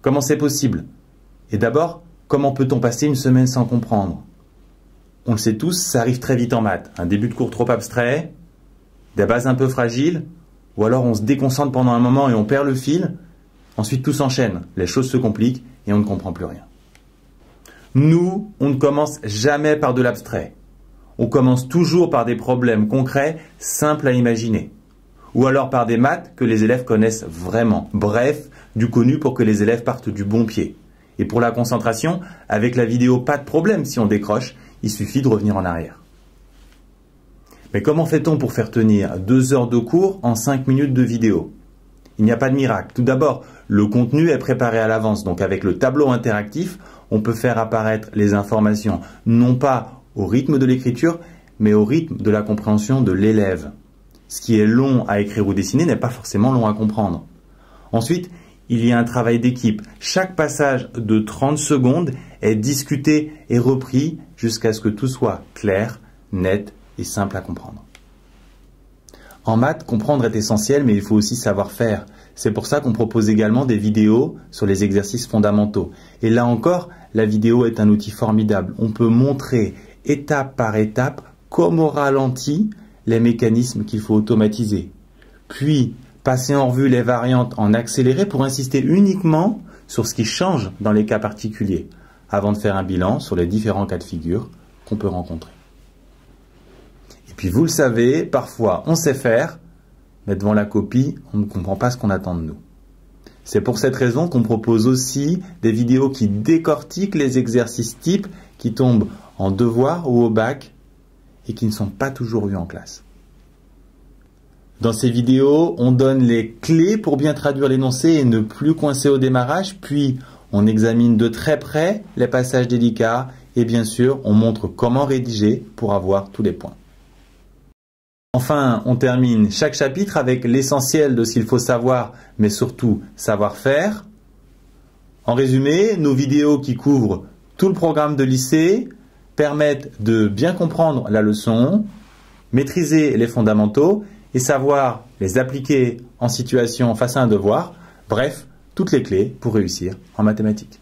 Comment c'est possible? Et d'abord, comment peut-on passer une semaine sans comprendre? On le sait tous, ça arrive très vite en maths. Un début de cours trop abstrait, des bases un peu fragiles, ou alors on se déconcentre pendant un moment et on perd le fil. Ensuite tout s'enchaîne, les choses se compliquent et on ne comprend plus rien. Nous, on ne commence jamais par de l'abstrait. On commence toujours par des problèmes concrets, simples à imaginer. Ou alors par des maths que les élèves connaissent vraiment. Bref, du connu pour que les élèves partent du bon pied. Et pour la concentration, avec la vidéo, pas de problème si on décroche, il suffit de revenir en arrière. Mais comment fait-on pour faire tenir 2 heures de cours en 5 minutes de vidéo? Il n'y a pas de miracle. Tout d'abord, le contenu est préparé à l'avance. Donc avec le tableau interactif, on peut faire apparaître les informations non pas au rythme de l'écriture, mais au rythme de la compréhension de l'élève. Ce qui est long à écrire ou dessiner n'est pas forcément long à comprendre. Ensuite, il y a un travail d'équipe. Chaque passage de 30 secondes est discuté et repris jusqu'à ce que tout soit clair, net et simple à comprendre. En maths, comprendre est essentiel, mais il faut aussi savoir faire. C'est pour ça qu'on propose également des vidéos sur les exercices fondamentaux. Et là encore, la vidéo est un outil formidable. On peut montrer étape par étape, comme au ralenti, les mécanismes qu'il faut automatiser. Puis, passer en revue les variantes en accéléré pour insister uniquement sur ce qui change dans les cas particuliers, avant de faire un bilan sur les différents cas de figure qu'on peut rencontrer. Et puis vous le savez, parfois on sait faire, mais devant la copie, on ne comprend pas ce qu'on attend de nous. C'est pour cette raison qu'on propose aussi des vidéos qui décortiquent les exercices types qui tombent en devoir ou au bac et qui ne sont pas toujours vus en classe. Dans ces vidéos, on donne les clés pour bien traduire l'énoncé et ne plus coincer au démarrage, puis on examine de très près les passages délicats et bien sûr, on montre comment rédiger pour avoir tous les points. Enfin, on termine chaque chapitre avec l'essentiel de ce qu'il faut savoir, mais surtout savoir faire. En résumé, nos vidéos qui couvrent tout le programme de lycée permettent de bien comprendre la leçon, maîtriser les fondamentaux et savoir les appliquer en situation face à un devoir. Bref, toutes les clés pour réussir en mathématiques.